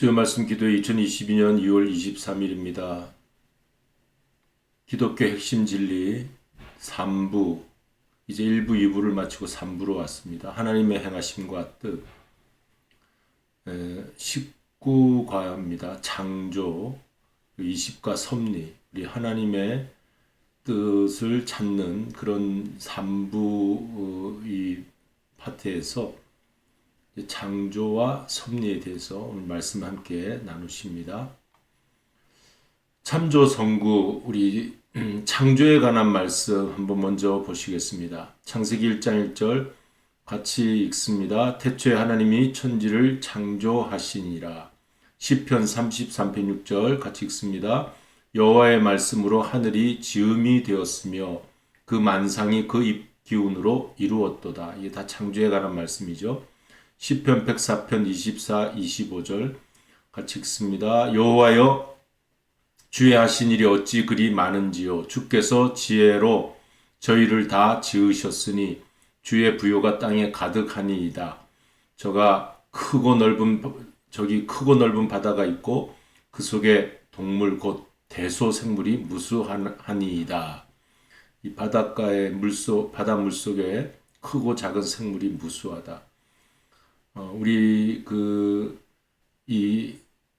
수요 말씀 기도회 2022년 2월 23일입니다. 기독교 핵심 진리 3부, 이제 1부, 2부를 마치고 3부로 왔습니다. 하나님의 행하심과 뜻, 19과입니다. 창조, 20과 섭리, 우리 하나님의 뜻을 찾는 그런 3부 이 파트에서 창조와 섭리에 대해서 오늘 말씀 함께 나누십니다. 참조 선구 우리 창조에 관한 말씀 한번 먼저 보시겠습니다. 창세기 1장 1절 같이 읽습니다. 태초에 하나님이 천지를 창조하시니라. 시편 33편 6절 같이 읽습니다. 여호와의 말씀으로 하늘이 지음이 되었으며 그 만상이 그 입 기운으로 이루었도다. 이게 다 창조에 관한 말씀이죠. 시편 104편 24, 25절 같이 읽습니다. 여호와여 주의 하신 일이 어찌 그리 많은지요. 주께서 지혜로 저희를 다 지으셨으니 주의 부요가 땅에 가득하니이다. 저기 크고 넓은 바다가 있고 그 속에 동물 곧 대소생물이 무수하니이다. 이 바닷가의 바다 물속에 크고 작은 생물이 무수하다. 우리 이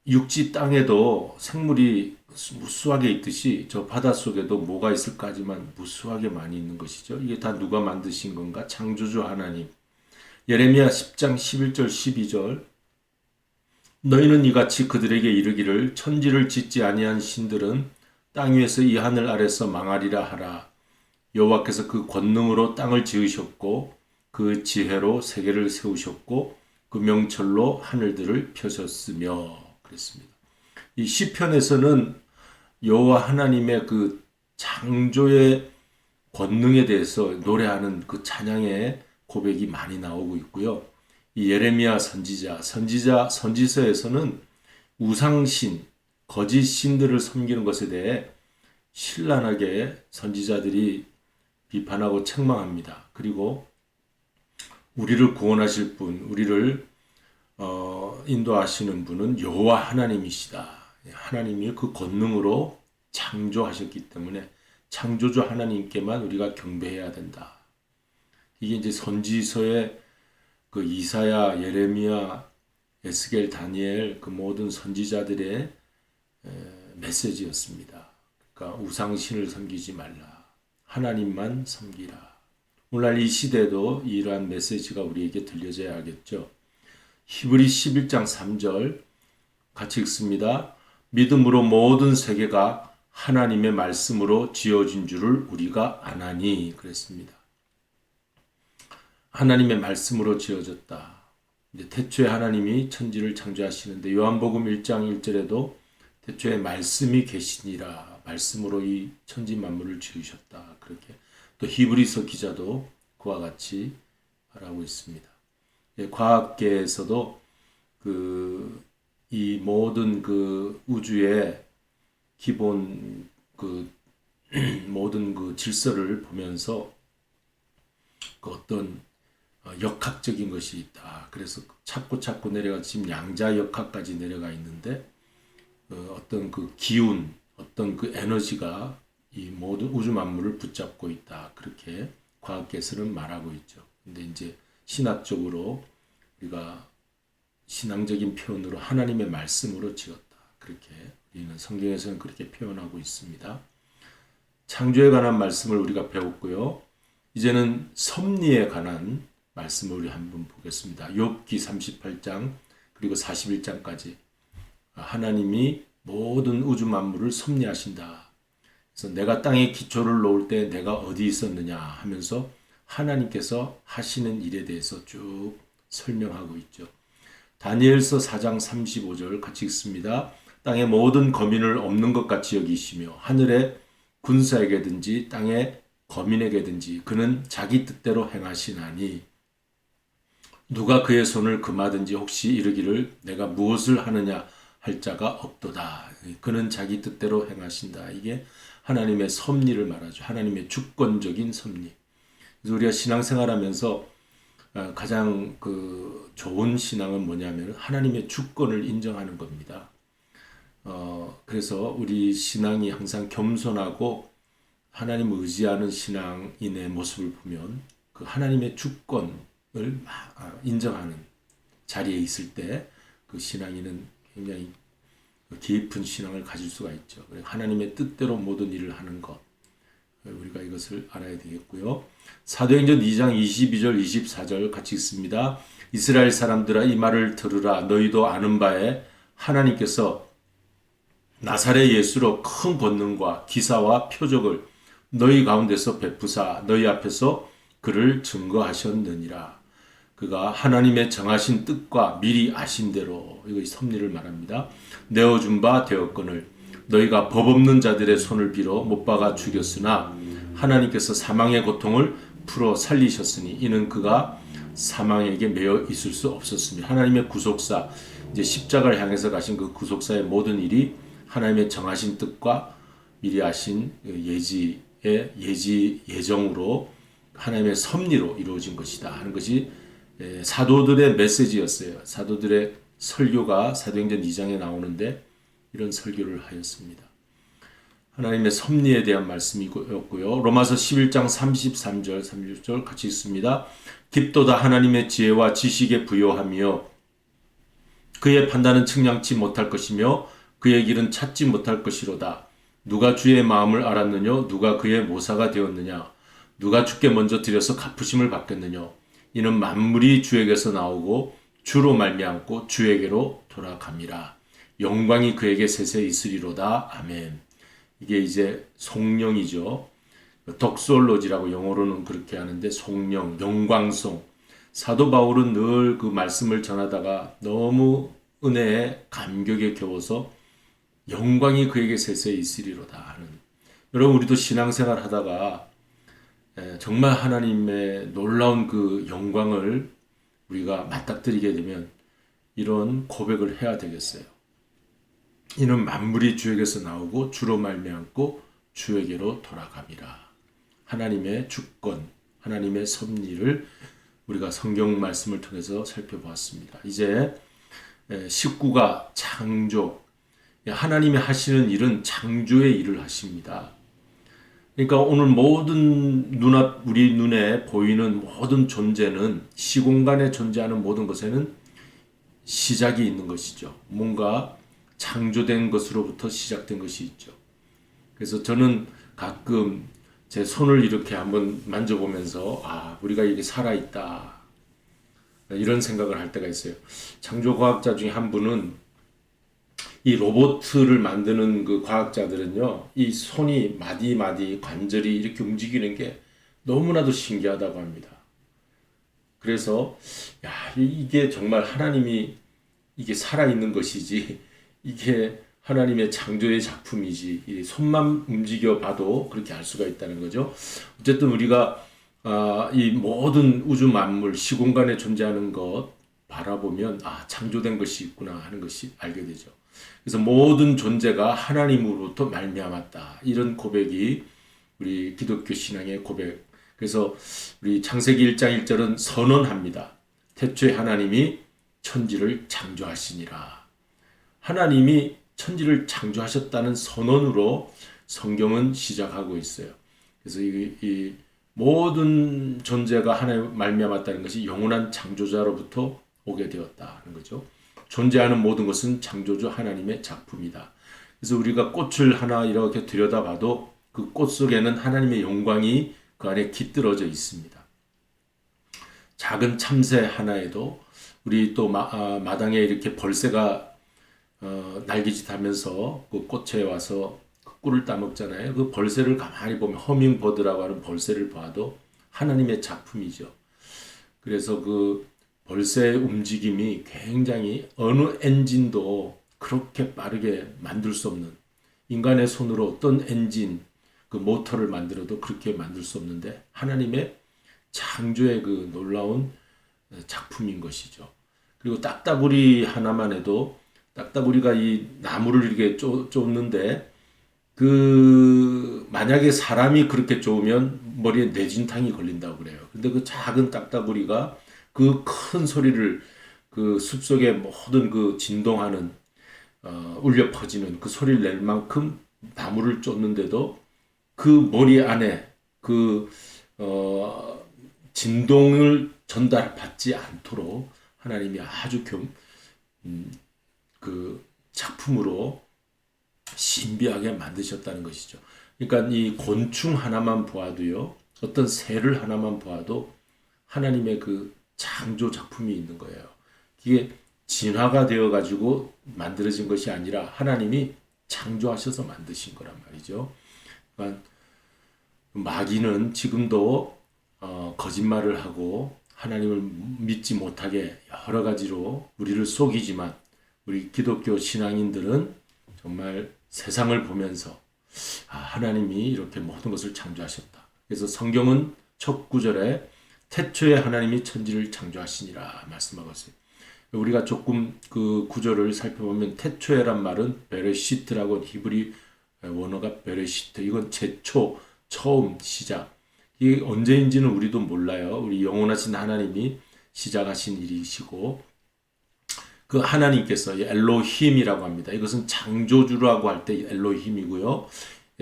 육지 땅에도 생물이 무수하게 있듯이 저 바닷속에도 뭐가 있을까지만 무수하게 많이 있는 것이죠. 이게 다 누가 만드신 건가? 창조주 하나님. 예레미야 10장 11절 12절 너희는 이같이 그들에게 이르기를 천지를 짓지 아니한 신들은 땅 위에서 이 하늘 아래서 망하리라 하라. 여호와께서 그 권능으로 땅을 지으셨고 그 지혜로 세계를 세우셨고 그 명철로 하늘들을 펴셨으며 그랬습니다. 이 시편에서는 여호와 하나님의 그 창조의 권능에 대해서 노래하는 그 찬양의 고백이 많이 나오고 있고요. 이 예레미야 선지서에서는 우상신, 거짓 신들을 섬기는 것에 대해 신랄하게 선지자들이 비판하고 책망합니다. 그리고 우리를 구원하실 분, 우리를 인도하시는 분은 여호와 하나님이시다. 하나님이 그 권능으로 창조하셨기 때문에 창조주 하나님께만 우리가 경배해야 된다. 이게 이제 선지서의 그 이사야, 예레미야, 에스겔, 다니엘 그 모든 선지자들의 메시지였습니다. 그러니까 우상신을 섬기지 말라. 하나님만 섬기라. 오늘날 이 시대에도 이러한 메시지가 우리에게 들려져야겠죠. 히브리 11장 3절 같이 읽습니다. 믿음으로 모든 세계가 하나님의 말씀으로 지어진 줄을 우리가 아나니 그랬습니다. 하나님의 말씀으로 지어졌다. 이제 태초에 하나님이 천지를 창조하시는데 요한복음 1장 1절에도 태초에 말씀이 계시니라. 말씀으로 이 천지 만물을 지으셨다. 그렇게 또 히브리서 기자도 그와 같이 말하고 있습니다. 과학계에서도 이 모든 우주의 기본 모든 질서를 보면서 어떤 역학적인 것이 있다. 그래서 자꾸 내려가 지금 양자역학까지 내려가 있는데 어떤 기운, 어떤 에너지가 이 모든 우주 만물을 붙잡고 있다. 그렇게 과학계에서는 말하고 있죠. 근데 이제 신학적으로 우리가 신앙적인 표현으로 하나님의 말씀으로 지었다. 그렇게 우리는 성경에서는 그렇게 표현하고 있습니다. 창조에 관한 말씀을 우리가 배웠고요. 이제는 섭리에 관한 말씀을 우리 한번 보겠습니다. 욥기 38장 그리고 41장까지 하나님이 모든 우주 만물을 섭리하신다. 그래서 내가 땅에 기초를 놓을 때 내가 어디 있었느냐 하면서 하나님께서 하시는 일에 대해서 쭉 설명하고 있죠. 다니엘서 4장 35절 같이 읽습니다. 땅의 모든 거민을 없는 것 같이 여기시며 하늘의 군사에게든지 땅의 거민에게든지 그는 자기 뜻대로 행하시나니 누가 그의 손을 금하든지 혹시 이르기를 내가 무엇을 하느냐 할 자가 없도다. 그는 자기 뜻대로 행하신다. 이게 하나님의 섭리를 말하죠. 하나님의 주권적인 섭리. 그래서 우리가 신앙생활하면서 가장 그 좋은 신앙은 뭐냐면 하나님의 주권을 인정하는 겁니다. 그래서 우리 신앙이 항상 겸손하고 하나님 의지하는 신앙인의 모습을 보면 그 하나님의 주권을 인정하는 자리에 있을 때 그 신앙인은 굉장히 깊은 신앙을 가질 수가 있죠. 하나님의 뜻대로 모든 일을 하는 것, 우리가 이것을 알아야 되겠고요. 사도행전 2장 22절 24절 같이 읽습니다. 이스라엘 사람들아 이 말을 들으라. 너희도 아는 바에 하나님께서 나사렛 예수로 큰 권능과 기사와 표적을 너희 가운데서 베푸사 너희 앞에서 그를 증거하셨느니라. 그가 하나님의 정하신 뜻과 미리 아신 대로, 이거 섭리를 말합니다. 내어준 바 되었거늘 너희가 법 없는 자들의 손을 빌어 못 박아 죽였으나 하나님께서 사망의 고통을 풀어 살리셨으니 이는 그가 사망에게 매여 있을 수 없었으며 하나님의 구속사, 이제 십자가를 향해서 가신 그 구속사의 모든 일이 하나님의 정하신 뜻과 미리 아신 예정으로 하나님의 섭리로 이루어진 것이다 하는 것이 사도들의 메시지였어요. 사도들의 설교가 사도행전 2장에 나오는데 이런 설교를 하였습니다. 하나님의 섭리에 대한 말씀이었고요. 로마서 11장 33절 36절 같이 읽습니다. 깊도다 하나님의 지혜와 지식에 부요하며 그의 판단은 측량치 못할 것이며 그의 길은 찾지 못할 것이로다. 누가 주의 마음을 알았느냐? 누가 그의 모사가 되었느냐? 누가 주께 먼저 드려서 갚으심을 받겠느냐? 이는 만물이 주에게서 나오고 주로 말미암고 주에게로 돌아갑니다. 영광이 그에게 세세 있으리로다. 아멘. 이게 이제 송영이죠. 덕솔로지라고 영어로는 그렇게 하는데 송영, 영광송. 사도 바울은 늘 그 말씀을 전하다가 너무 은혜에 감격에 겨워서 영광이 그에게 세세 있으리로다 하는. 여러분 우리도 신앙생활 하다가 정말 하나님의 놀라운 그 영광을 우리가 맞닥뜨리게 되면 이런 고백을 해야 되겠어요. 이는 만물이 주에게서 나오고 주로 말미암고 주에게로 돌아갑니다. 하나님의 주권, 하나님의 섭리를 우리가 성경 말씀을 통해서 살펴보았습니다. 이제 19가 창조, 하나님이 하시는 일은 창조의 일을 하십니다. 그러니까 오늘 모든 우리 눈에 보이는 모든 존재는 시공간에 존재하는 모든 것에는 시작이 있는 것이죠. 뭔가 창조된 것으로부터 시작된 것이 있죠. 그래서 저는 가끔 제 손을 이렇게 한번 만져보면서 우리가 이게 살아있다 이런 생각을 할 때가 있어요. 창조과학자 중에 한 분은 이 로봇을 만드는 그 과학자들은요, 이 손이 마디 관절이 이렇게 움직이는 게 너무나도 신기하다고 합니다. 그래서 이게 정말 하나님이 이게 살아있는 것이지 이게 하나님의 창조의 작품이지 이 손만 움직여 봐도 그렇게 알 수가 있다는 거죠. 어쨌든 우리가 이 모든 우주 만물 시공간에 존재하는 것 바라보면 창조된 것이 있구나 하는 것이 알게 되죠. 그래서 모든 존재가 하나님으로부터 말미암았다. 이런 고백이 우리 기독교 신앙의 고백. 그래서 우리 창세기 1장 1절은 선언합니다. 태초에 하나님이 천지를 창조하시니라. 하나님이 천지를 창조하셨다는 선언으로 성경은 시작하고 있어요. 그래서 이 모든 존재가 하나님 말미암았다는 것이 영원한 창조자로부터 오게 되었다는 거죠. 존재하는 모든 것은 창조주 하나님의 작품이다. 그래서 우리가 꽃을 하나 이렇게 들여다봐도 그 꽃 속에는 하나님의 영광이 그 안에 깃들어져 있습니다. 작은 참새 하나에도 우리 또 마당에 이렇게 벌새가 날개짓하면서 그 꽃에 와서 그 꿀을 따먹잖아요. 그 벌새를 가만히 보면 허밍버드라고 하는 벌새를 봐도 하나님의 작품이죠. 그래서 그 벌새의 움직임이 굉장히 어느 엔진도 그렇게 빠르게 만들 수 없는, 인간의 손으로 어떤 엔진, 그 모터를 만들어도 그렇게 만들 수 없는데 하나님의 창조의 그 놀라운 작품인 것이죠. 그리고 딱따구리 하나만 해도 딱따구리가 이 나무를 이렇게 쫓는데 그 만약에 사람이 그렇게 쪼으면 머리에 뇌진탕이 걸린다고 그래요. 근데 그 작은 딱따구리가 그 큰 소리를 그 숲속의 모든 그 진동하는 울려 퍼지는 그 소리를 낼 만큼 나무를 쫓는데도 그 머리 안에 그 진동을 전달받지 않도록 하나님이 아주 그 작품으로 신비하게 만드셨다는 것이죠. 그러니까 이 곤충 하나만 보아도요, 어떤 새를 하나만 보아도 하나님의 그 창조 작품이 있는 거예요. 이게 진화가 되어 가지고 만들어진 것이 아니라 하나님이 창조하셔서 만드신 거란 말이죠. 그러니까 마귀는 지금도 거짓말을 하고 하나님을 믿지 못하게 여러 가지로 우리를 속이지만 우리 기독교 신앙인들은 정말 세상을 보면서 하나님이 이렇게 모든 것을 창조하셨다. 그래서 성경은 첫 구절에 태초에 하나님이 천지를 창조하시니라 말씀하고 있어요. 우리가 조금 그 구절을 살펴보면 태초에란 말은 베레시트라고 히브리 원어가 베레시트. 이건 제초, 처음, 시작. 이게 언제인지는 우리도 몰라요. 우리 영원하신 하나님이 시작하신 일이시고 그 하나님께서 엘로힘이라고 합니다. 이것은 창조주라고 할 때 엘로힘이고요.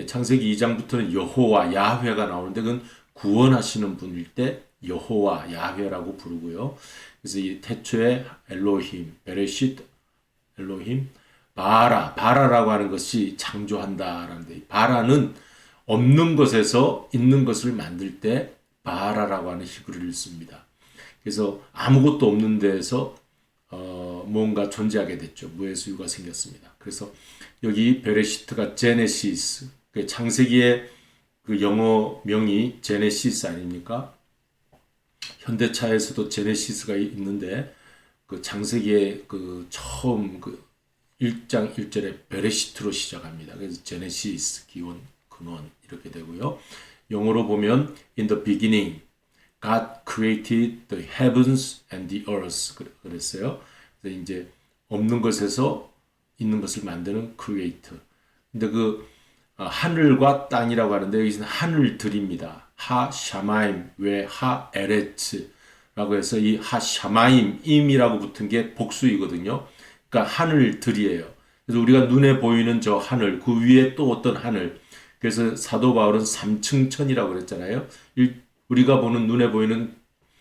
창세기 2장부터는 여호와, 야훼가 나오는데 그건 구원하시는 분일 때 여호와, 야훼라고 부르고요. 그래서 이 태초에 엘로힘, 베레시트, 엘로힘, 바라라고 하는 것이 창조한다라는데 바라는 없는 것에서 있는 것을 만들 때 바라라고 하는 히브리를 씁니다. 그래서 아무것도 없는 데에서 뭔가 존재하게 됐죠. 무에서 유가 생겼습니다. 그래서 여기 베레시트가 제네시스, 창세기의 그 영어 명이 제네시스 아닙니까? 현대차에서도 제네시스가 있는데 그 창세기의 그 처음 그 1장 1절에 베레시트로 시작합니다. 그래서 제네시스 기원 근원 이렇게 되고요. 영어로 보면 in the beginning God created the heavens and the earth 그랬어요. 그래서 이제 없는 것에서 있는 것을 만드는 create. 근데 그 하늘과 땅이라고 하는데 여기서는 하늘들입니다. 하 샤마임 왜 하 에레츠라고 해서 이 하 샤마임 임이라고 붙은 게 복수이거든요. 그러니까 하늘들이에요. 그래서 우리가 눈에 보이는 저 하늘 그 위에 또 어떤 하늘. 그래서 사도 바울은 삼층천이라고 그랬잖아요. 우리가 보는 눈에 보이는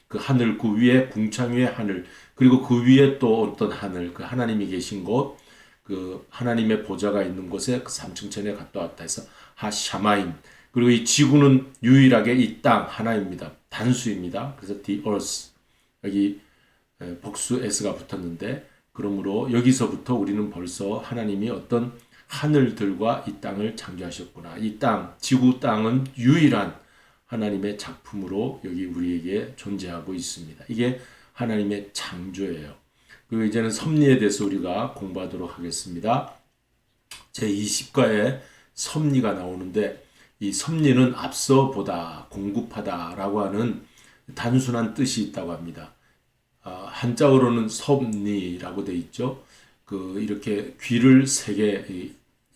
그 하늘 그 위에 궁창 위에 하늘 그리고 그 위에 또 어떤 하늘 그 하나님이 계신 곳 그 하나님의 보좌가 있는 곳에 그 삼층천에 갔다 왔다 해서 하샤마임. 그리고 이 지구는 유일하게 이 땅 하나입니다. 단수입니다. 그래서 the earth 여기 복수 s가 붙었는데 그러므로 여기서부터 우리는 벌써 하나님이 어떤 하늘들과 이 땅을 창조하셨구나. 이 땅, 지구 땅은 유일한 하나님의 작품으로 여기 우리에게 존재하고 있습니다. 이게 하나님의 창조예요. 그리고 이제는 섭리에 대해서 우리가 공부하도록 하겠습니다. 제20과에 섭리가 나오는데 이 섭리는 앞서 보다, 공급하다라고 하는 단순한 뜻이 있다고 합니다. 한자어로는 섭리라고 돼 있죠. 그 이렇게 귀를 세 개,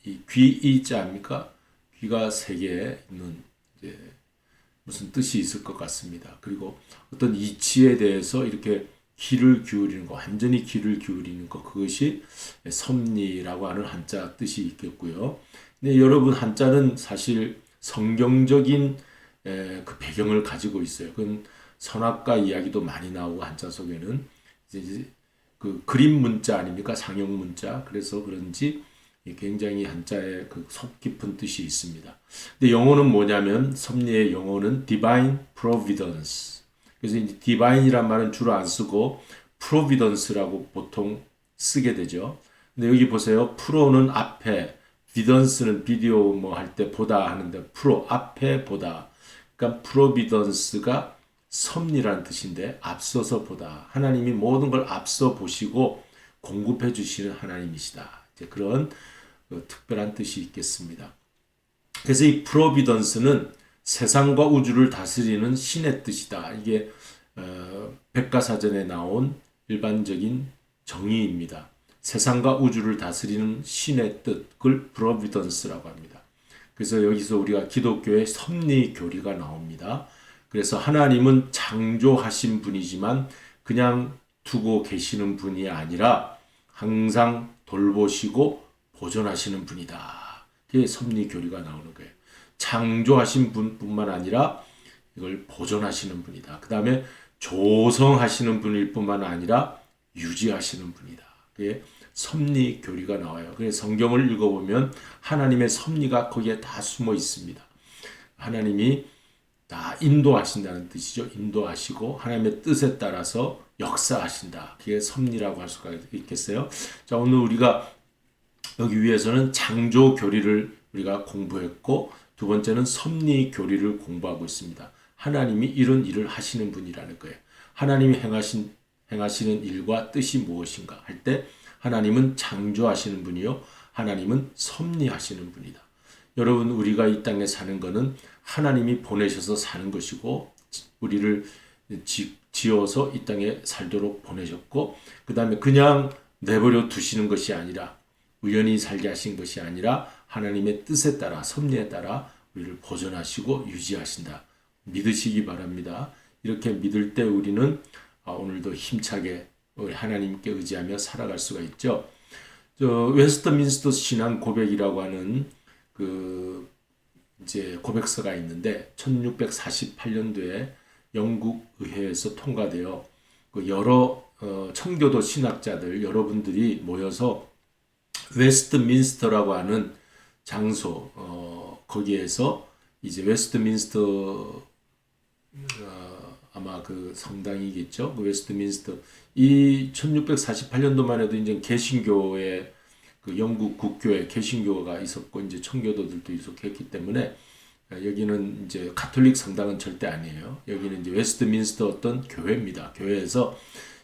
이 귀이자입니까? 귀가 세 개 있는 이제 무슨 뜻이 있을 것 같습니다. 그리고 어떤 이치에 대해서 이렇게 귀를 기울이는 거, 완전히 귀를 기울이는 거, 그것이 섭리라고 하는 한자 뜻이 있겠고요. 근데 여러분 한자는 사실 성경적인 그 배경을 가지고 있어요. 그건 선악과 이야기도 많이 나오고 한자 속에는 이제 그 그림 문자 아닙니까? 상형 문자. 그래서 그런지 굉장히 한자에 그 속 깊은 뜻이 있습니다. 근데 영어는 뭐냐면 섭리의 영어는 divine providence. 그래서 이제 divine이란 말은 주로 안 쓰고 providence라고 보통 쓰게 되죠. 근데 여기 보세요. 프로는 앞에, vidence는 비디오 뭐 할 때 보다 하는데 프로 앞에 보다. 그러니까 providence가 섭리라는 뜻인데 앞서서 보다. 하나님이 모든 걸 앞서 보시고 공급해 주시는 하나님이시다. 이제 그런 특별한 뜻이 있겠습니다. 그래서 이 providence는 세상과 우주를 다스리는 신의 뜻이다. 이게 백과사전에 나온 일반적인 정의입니다. 세상과 우주를 다스리는 신의 뜻, 그걸 providence라고 합니다. 그래서 여기서 우리가 기독교의 섭리 교리가 나옵니다. 그래서 하나님은 창조하신 분이지만 그냥 두고 계시는 분이 아니라 항상 돌보시고 보존하시는 분이다. 그게 섭리 교리가 나오는 거예요. 창조하신 분뿐만 아니라 이걸 보존하시는 분이다. 그 다음에 조성하시는 분일 뿐만 아니라 유지하시는 분이다. 그게 섭리 교리가 나와요. 그래서 성경을 읽어보면 하나님의 섭리가 거기에 다 숨어 있습니다. 하나님이 다 인도하신다는 뜻이죠. 인도하시고 하나님의 뜻에 따라서 역사하신다. 그게 섭리라고 할 수가 있겠어요. 자, 오늘 우리가 여기 위에서는 창조 교리를 우리가 공부했고 두 번째는 섭리 교리를 공부하고 있습니다. 하나님이 이런 일을 하시는 분이라는 거예요. 하나님이 행하시는 일과 뜻이 무엇인가 할 때 하나님은 창조하시는 분이요. 하나님은 섭리하시는 분이다. 여러분, 우리가 이 땅에 사는 것은 하나님이 보내셔서 사는 것이고 우리를 지어서 이 땅에 살도록 보내셨고 그 다음에 그냥 내버려 두시는 것이 아니라 우연히 살게 하신 것이 아니라 하나님의 뜻에 따라 섭리에 따라 우리를 보존하시고 유지하신다. 믿으시기 바랍니다. 이렇게 믿을 때 우리는 오늘도 힘차게 우리 하나님께 의지하며 살아갈 수가 있죠. 웨스트민스터 신앙 고백이라고 하는 그 이제 고백서가 있는데 1648년도에 영국 의회에서 통과되어 그 여러 청교도 신학자들 여러분들이 모여서 웨스트민스터라고 하는 장소 거기에서 이제 웨스트민스터 아마 그 성당이겠죠. 그 웨스트민스터 이 1648년도만 해도 이제 개신교의 그 영국 국교에 개신교가 있었고 이제 청교도들도 있었기 때문에 여기는 이제 가톨릭 성당은 절대 아니에요. 여기는 이제 웨스트민스터 어떤 교회입니다. 교회에서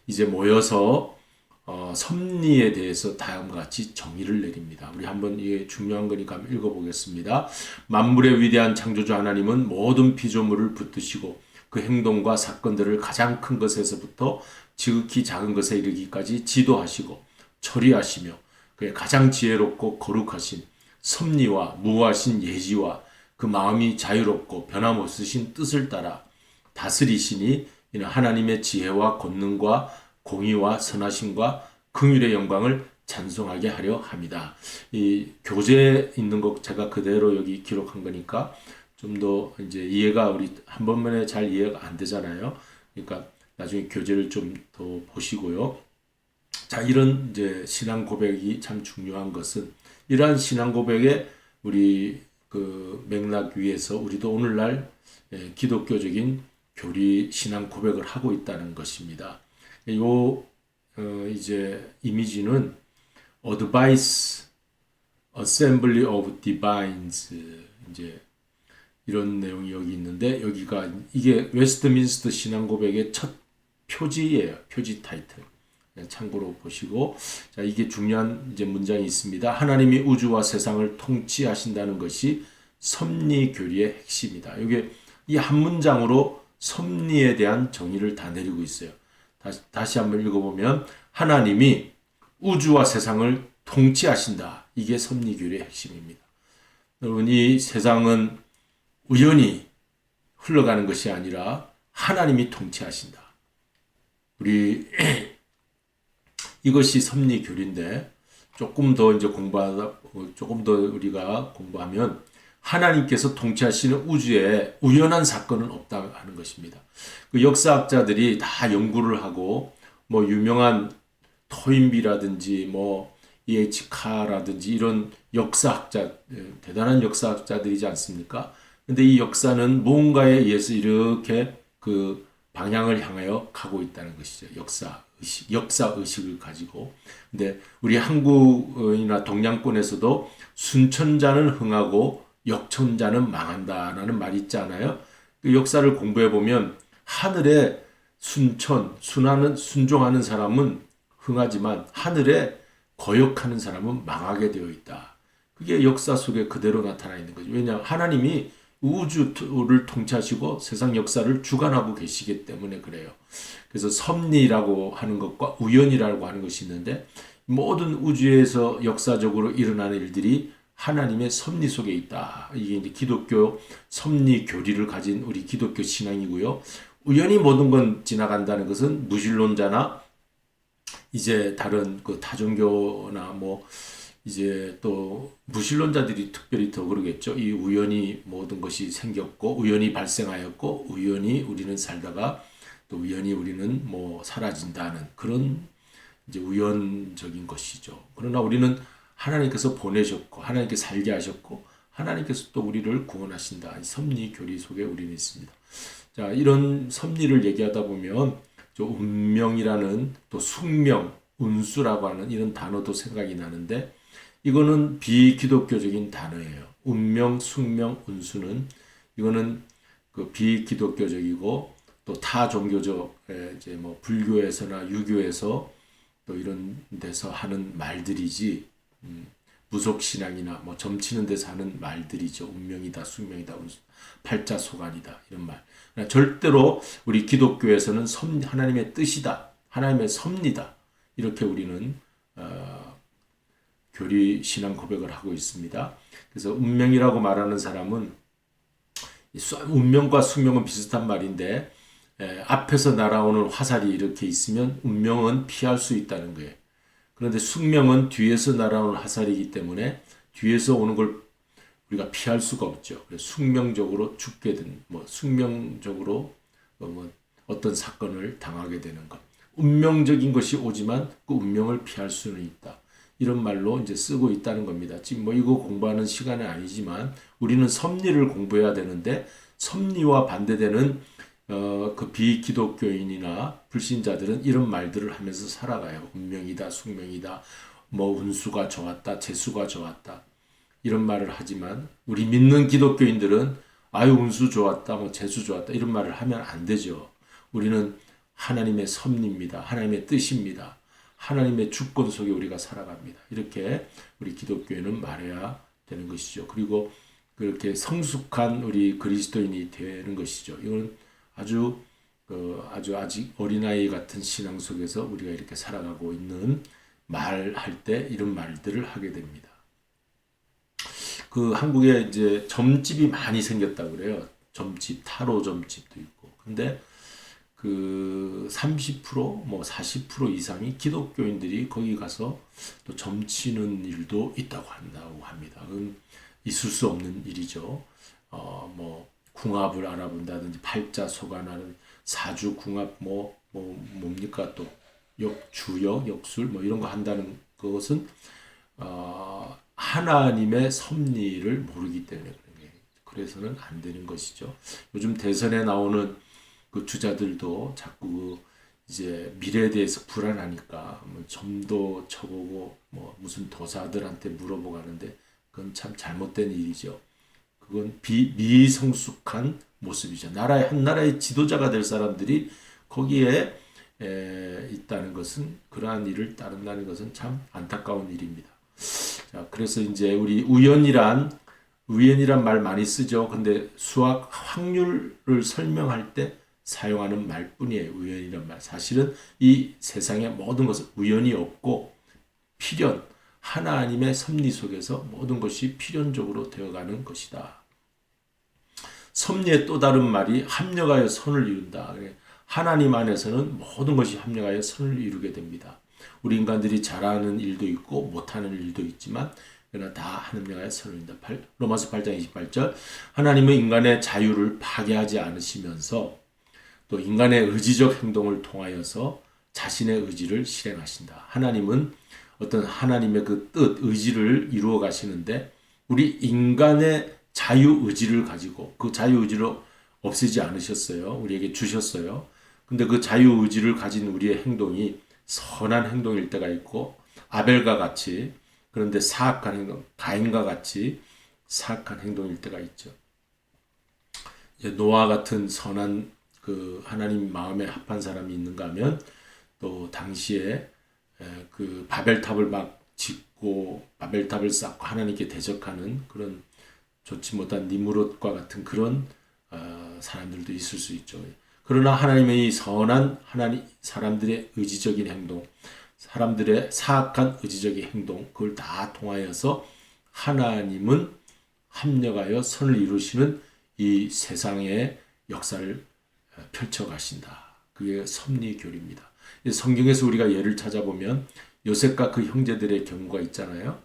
이제 모여서 섭리에 대해서 다음과 같이 정의를 내립니다. 우리 한번 이게 중요한 거니까 한번 읽어보겠습니다. 만물의 위대한 창조주 하나님은 모든 피조물을 붙드시고 그 행동과 사건들을 가장 큰 것에서부터 지극히 작은 것에 이르기까지 지도하시고 처리하시며 그의 가장 지혜롭고 거룩하신 섭리와 무하신 예지와 그 마음이 자유롭고 변함없으신 뜻을 따라 다스리시니 이는 하나님의 지혜와 권능과 공의와 선하심과 긍휼의 영광을 찬송하게 하려 합니다. 이 교재에 있는 것 제가 그대로 여기 기록한 거니까 좀 더 이제 이해가 우리 한 번만에 잘 이해가 안 되잖아요. 그러니까 나중에 교재를 좀 더 보시고요. 자, 이런 이제 신앙 고백이 참 중요한 것은 이러한 신앙 고백에 우리 그 맥락 위에서 우리도 오늘날 기독교적인 교리 신앙 고백을 하고 있다는 것입니다. 요 이제 이미지는 Advice Assembly of Divines 이제 이런 내용이 여기 있는데 여기가 이게 웨스트민스터 신앙 고백의 첫 표지예요. 표지 타이틀. 참고로 보시고 자 이게 중요한 이제 문장이 있습니다. 하나님이 우주와 세상을 통치하신다는 것이 섭리 교리의 핵심이다. 이게 이 한 문장으로 섭리에 대한 정의를 다 내리고 있어요. 다시 한번 읽어보면 하나님이 우주와 세상을 통치하신다. 이게 섭리 교리의 핵심입니다. 여러분 이 세상은 우연히 흘러가는 것이 아니라 하나님이 통치하신다. 우리 이것이 섭리 교리인데 조금 더 이제 조금 더 우리가 공부하면 하나님께서 통치하시는 우주에 우연한 사건은 없다 하는 것입니다. 그 역사학자들이 다 연구를 하고 뭐 유명한 토인비라든지 뭐 E.H. 카라든지 이런 역사학자 대단한 역사학자들이지 않습니까? 근데 이 역사는 무언가에 의해서 이렇게 그 방향을 향하여 가고 있다는 것이죠. 역사 의식을 가지고. 근데 우리 한국이나 동양권에서도 순천자는 흥하고 역천자는 망한다라는 말이 있잖아요. 그 역사를 공부해 보면 하늘에 순종하는 사람은 흥하지만 하늘에 거역하는 사람은 망하게 되어 있다. 그게 역사 속에 그대로 나타나 있는 거죠. 왜냐하면 하나님이 우주를 통치하시고 세상 역사를 주관하고 계시기 때문에 그래요. 그래서 섭리라고 하는 것과 우연이라고 하는 것이 있는데 모든 우주에서 역사적으로 일어나는 일들이 하나님의 섭리 속에 있다. 이게 이제 기독교 섭리 교리를 가진 우리 기독교 신앙이고요. 우연히 모든 건 지나간다는 것은 무신론자나 이제 다른 그 타종교나 뭐 이제 또 무신론자들이 특별히 더 그러겠죠. 이 우연히 모든 것이 생겼고 우연히 발생하였고 우연히 우리는 살다가 또 우연히 우리는 뭐 사라진다는 그런 이제 우연적인 것이죠. 그러나 우리는 하나님께서 보내셨고 하나님께 살게 하셨고 하나님께서 또 우리를 구원하신다. 이 섭리 교리 속에 우리는 있습니다. 자, 이런 섭리를 얘기하다 보면 저 운명이라는 또 숙명, 운수라고 하는 이런 단어도 생각이 나는데 이거는 비기독교적인 단어예요. 운명, 숙명, 운수는 이거는 그 비기독교적이고 또 타 종교적 이제 뭐 불교에서나 유교에서 또 이런 데서 하는 말들이지 무속신앙이나 뭐 점치는 데서 하는 말들이죠. 운명이다, 숙명이다, 팔자소관이다 이런 말. 절대로 우리 기독교에서는 하나님의 뜻이다, 하나님의 섭리다 이렇게 우리는 교리 신앙 고백을 하고 있습니다. 그래서 운명이라고 말하는 사람은 운명과 숙명은 비슷한 말인데 앞에서 날아오는 화살이 이렇게 있으면 운명은 피할 수 있다는 거예요. 그런데 숙명은 뒤에서 날아오는 화살이기 때문에 뒤에서 오는 걸 우리가 피할 수가 없죠. 그래서 숙명적으로 죽게 된, 뭐 숙명적으로 뭐 어떤 사건을 당하게 되는 것. 운명적인 것이 오지만 그 운명을 피할 수는 있다. 이런 말로 이제 쓰고 있다는 겁니다. 지금 뭐 이거 공부하는 시간은 아니지만 우리는 섭리를 공부해야 되는데 섭리와 반대되는 그 비기독교인이나 불신자들은 이런 말들을 하면서 살아가요. 운명이다, 숙명이다, 뭐 운수가 좋았다, 재수가 좋았다. 이런 말을 하지만 우리 믿는 기독교인들은 아유 운수 좋았다, 뭐 재수 좋았다 이런 말을 하면 안 되죠. 우리는 하나님의 섭리입니다. 하나님의 뜻입니다. 하나님의 주권 속에 우리가 살아갑니다. 이렇게 우리 기독교인은 말해야 되는 것이죠. 그리고 그렇게 성숙한 우리 그리스도인이 되는 것이죠. 이건 아주 아직 어린아이 같은 신앙 속에서 우리가 이렇게 살아가고 있는 말할 때 이런 말들을 하게 됩니다. 그 한국에 이제 점집이 많이 생겼다고 그래요. 점집, 타로 점집도 있고. 근데 그 30%, 뭐 40% 이상이 기독교인들이 거기 가서 또 점치는 일도 있다고 한다고 합니다. 그건 있을 수 없는 일이죠. 뭐 궁합을 알아본다든지 팔자 소관하는 사주 궁합 뭡니까 또 주역, 역술 뭐 이런 거 한다는 것은 하나님의 섭리를 모르기 때문에 그런 게 그래서는 안 되는 것이죠. 요즘 대선에 나오는 그 주자들도 자꾸 이제 미래에 대해서 불안하니까 뭐 점도 쳐보고 뭐 무슨 도사들한테 물어보고 하는데 그건 참 잘못된 일이죠. 그건 미성숙한 모습이죠. 한 나라의 지도자가 될 사람들이 거기에 있다는 것은 그러한 일을 따른다는 것은 참 안타까운 일입니다. 자, 그래서 이제 우리 우연이란 말 많이 쓰죠. 근데 수학 확률을 설명할 때 사용하는 말뿐이에요. 우연이란 말. 사실은 이 세상의 모든 것은 우연이 없고 필연, 하나님의 섭리 속에서 모든 것이 필연적으로 되어가는 것이다. 섭리의 또 다른 말이 합력하여 선을 이룬다. 하나님 안에서는 모든 것이 합력하여 선을 이루게 됩니다. 우리 인간들이 잘하는 일도 있고 못하는 일도 있지만 그러나 다 합력하여 선을 이룬다. 로마서 8장 28절 하나님은 인간의 자유를 파괴하지 않으시면서 또 인간의 의지적 행동을 통하여서 자신의 의지를 실행하신다. 하나님은 어떤 하나님의 그 뜻, 의지를 이루어 가시는데 우리 인간의 자유의지를 가지고 그 자유의지를 없애지 않으셨어요. 우리에게 주셨어요. 근데 그 자유의지를 가진 우리의 행동이 선한 행동일 때가 있고 아벨과 같이 그런데 사악한 행동, 가인과 같이 사악한 행동일 때가 있죠. 노아 같은 선한 그 하나님 마음에 합한 사람이 있는가 하면 또 당시에 그 바벨탑을 막 짓고 바벨탑을 쌓고 하나님께 대적하는 그런 좋지 못한 니므롯과 같은 그런 사람들도 있을 수 있죠. 그러나 하나님의 이 선한 사람들의 의지적인 행동, 사람들의 사악한 의지적인 행동, 그걸 다 통하여서 하나님은 합력하여 선을 이루시는 이 세상의 역사를 펼쳐가신다. 그게 섭리교리입니다. 성경에서 우리가 예를 찾아보면 요셉과 그 형제들의 경우가 있잖아요.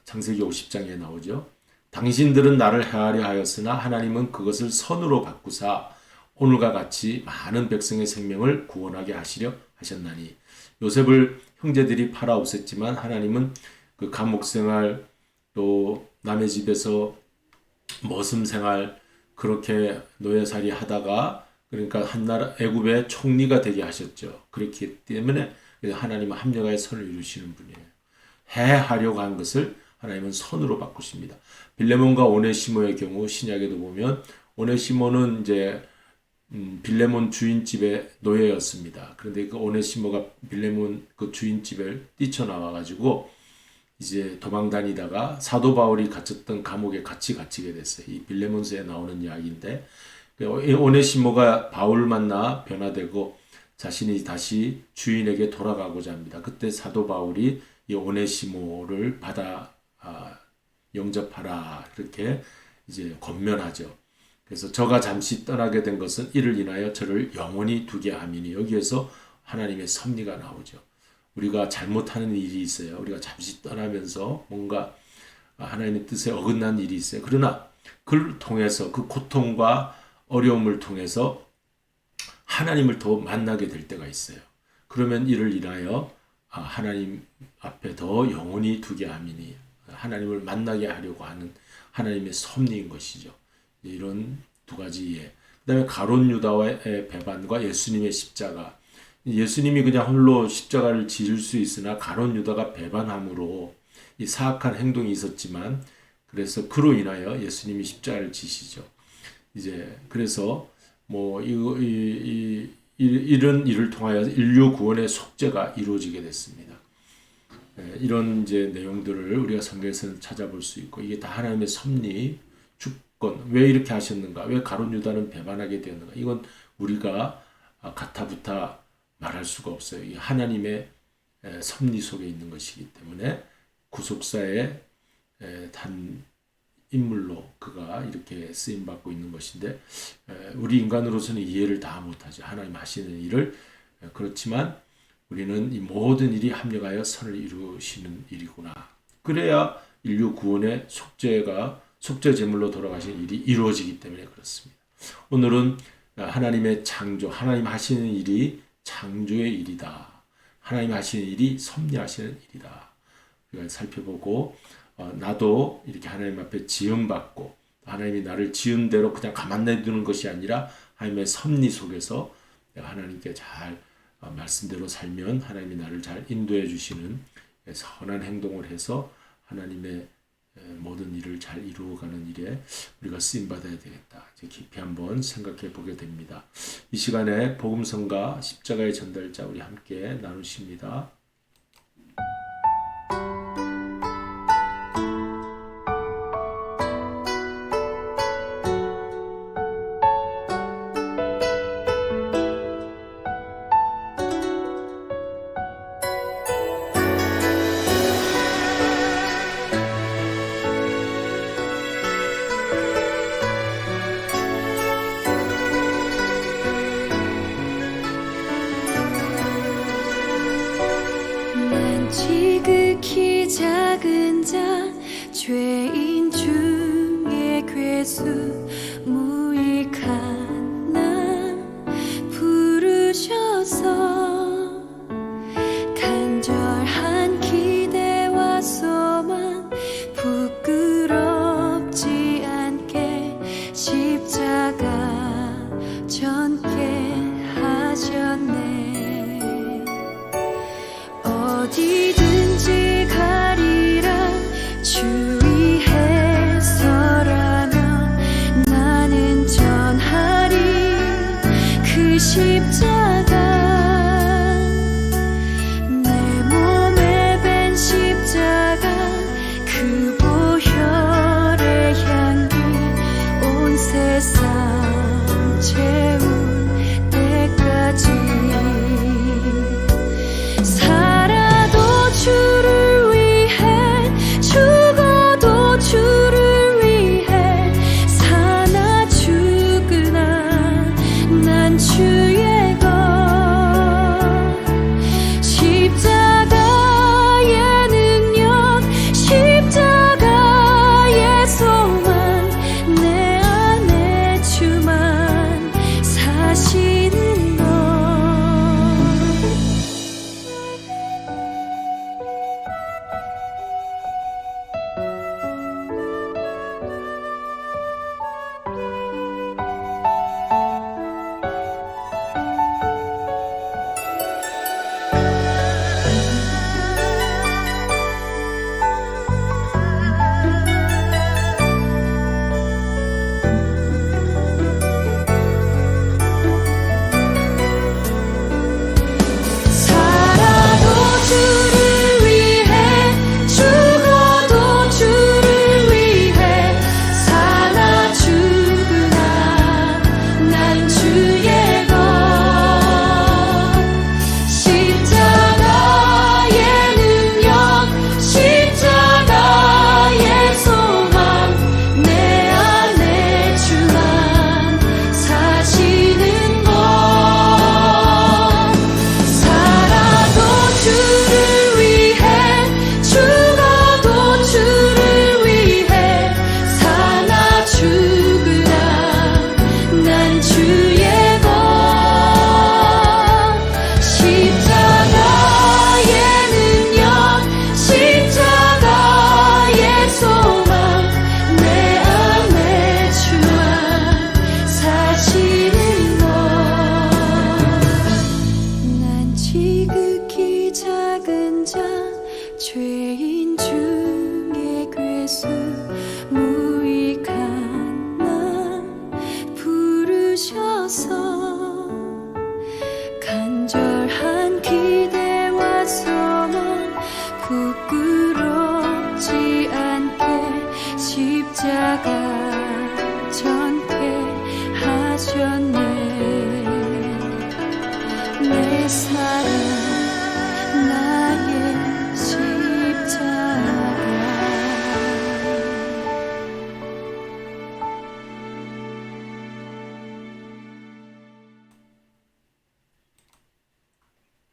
창세기 50장에 나오죠. 당신들은 나를 해하려 하였으나 하나님은 그것을 선으로 바꾸사 오늘과 같이 많은 백성의 생명을 구원하게 하시려 하셨나니. 요셉을 형제들이 팔아 없앴지만 하나님은 그 감옥 생활 또 남의 집에서 머슴 생활 그렇게 노예살이 하다가 그러니까 한나라 애굽의 총리가 되게 하셨죠. 그렇기 때문에 하나님은 합력하여 선을 이루시는 분이에요. 해하려고 한 것을 하나님은 선으로 바꾸십니다. 빌레몬과 오네시모의 경우 신약에도 보면 오네시모는 이제 빌레몬 주인집의 노예였습니다. 그런데 그 오네시모가 빌레몬 그 주인집을 뛰쳐나와 가지고 이제 도망 다니다가 사도 바울이 갇혔던 감옥에 같이 갇히게 됐어요. 이 빌레몬서에 나오는 이야기인데 오네시모가 바울 만나 변화되고 자신이 다시 주인에게 돌아가고자 합니다. 그때 사도 바울이 이 오네시모를 받아 영접하라 이렇게 이제 권면하죠. 그래서 저가 잠시 떠나게 된 것은 이를 인하여 저를 영원히 두게 함이니. 여기에서 하나님의 섭리가 나오죠. 우리가 잘못하는 일이 있어요. 우리가 잠시 떠나면서 뭔가 하나님의 뜻에 어긋난 일이 있어요. 그러나 그를 통해서 그 고통과 어려움을 통해서 하나님을 더 만나게 될 때가 있어요. 그러면 이를 인하여 하나님 앞에 더 영원히 두게 함이니. 하나님을 만나게 하려고 하는 하나님의 섭리인 것이죠. 이런 두 가지 예. 그 다음에 가룟 유다의 배반과 예수님의 십자가. 예수님이 그냥 홀로 십자가를 지을 수 있으나 가룟 유다가 배반함으로 이 사악한 행동이 있었지만 그래서 그로 인하여 예수님이 십자가를 지시죠. 이제 그래서 뭐 이런 일을 통하여 인류 구원의 속죄가 이루어지게 됐습니다. 이런 이제 내용들을 우리가 성경에서는 찾아볼 수 있고 이게 다 하나님의 섭리, 주권, 왜 이렇게 하셨는가, 왜 가룟 유다는 배반하게 되었는가, 이건 우리가 가타부타 말할 수가 없어요. 이 하나님의 섭리 속에 있는 것이기 때문에 구속사의 단 인물로 그가 이렇게 쓰임받고 있는 것인데 우리 인간으로서는 이해를 다 못하죠. 하나님 하시는 일을. 그렇지만 우리는 이 모든 일이 합력하여 선을 이루시는 일이구나. 그래야 인류 구원의 속죄 제물로 돌아가신 일이 이루어지기 때문에 그렇습니다. 오늘은 하나님의 창조, 하나님 하시는 일이 창조의 일이다. 하나님 하시는 일이 섭리하시는 일이다. 우리가 살펴보고 나도 이렇게 하나님 앞에 지음받고 하나님이 나를 지은 대로 그냥 가만 놔두는 것이 아니라 하나님의 섭리 속에서 내가 하나님께 잘 말씀대로 살면 하나님이 나를 잘 인도해 주시는 선한 행동을 해서 하나님의 모든 일을 잘 이루어가는 일에 우리가 쓰임받아야 되겠다. 이제 깊이 한번 생각해 보게 됩니다. 이 시간에 복음성가 십자가의 전달자 우리 함께 나누십니다. 지극히 작은 자 죄인 중에 괴수 무익한 나 부르셔서 간절한 기대와 소망 부끄럽지 않게 십자가 전게 하셨네. 어디든지 가리라 주 위에 서라면 나는 전하리 그 십자가 내 몸에 밴 십자가 그 보혈의 향기 온 세상 채울 때까지 살아도 죄인 중에 괴수 무익한 나 부르셔서 간절한 기대와 소망 부끄럽지 않게 십자가 전폐하셨네. 내 사랑 나의 십자가.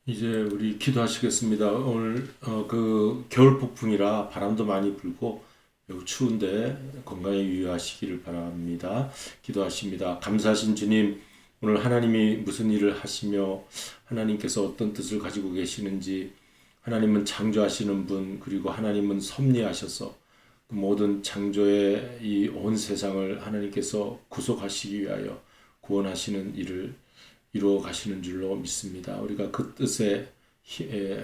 이제 우리 기도하시겠습니다. 오늘 그 겨울 폭풍이라 바람도 많이 불고 매우 추운데 건강에 유의하시기를 바랍니다. 기도하십니다. 감사하신 주님, 오늘 하나님이 무슨 일을 하시며 하나님께서 어떤 뜻을 가지고 계시는지, 하나님은 창조하시는 분, 그리고 하나님은 섭리하셔서 그 모든 창조의 이 온 세상을 하나님께서 구속하시기 위하여 구원하시는 일을 이루어 가시는 줄로 믿습니다. 우리가 그 뜻에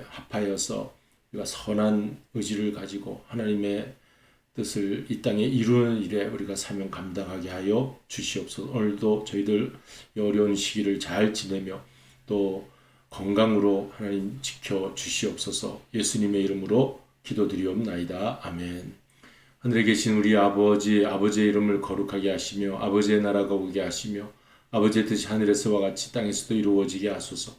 합하여서 우리가 선한 의지를 가지고 하나님의 뜻을 이 땅에 이루는 일에 우리가 사명 감당하게 하여 주시옵소서. 오늘도 저희들 이 어려운 시기를 잘 지내며 또 건강으로 하나님 지켜 주시옵소서. 예수님의 이름으로 기도드리옵나이다. 아멘. 하늘에 계신 우리 아버지, 아버지의 이름을 거룩하게 하시며 아버지의 나라가 오게 하시며 아버지의 뜻이 하늘에서와 같이 땅에서도 이루어지게 하소서.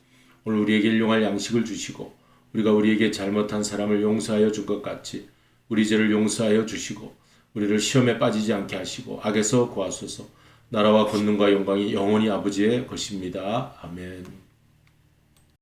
오늘 우리에게 일용할 양식을 주시고 우리가 우리에게 잘못한 사람을 용서하여 준 것 같이 우리 죄를 용서하여 주시고 우리를 시험에 빠지지 않게 하시고 악에서 구하소서. 나라와 권능과 영광이 영원히 아버지의 것입니다. 아멘.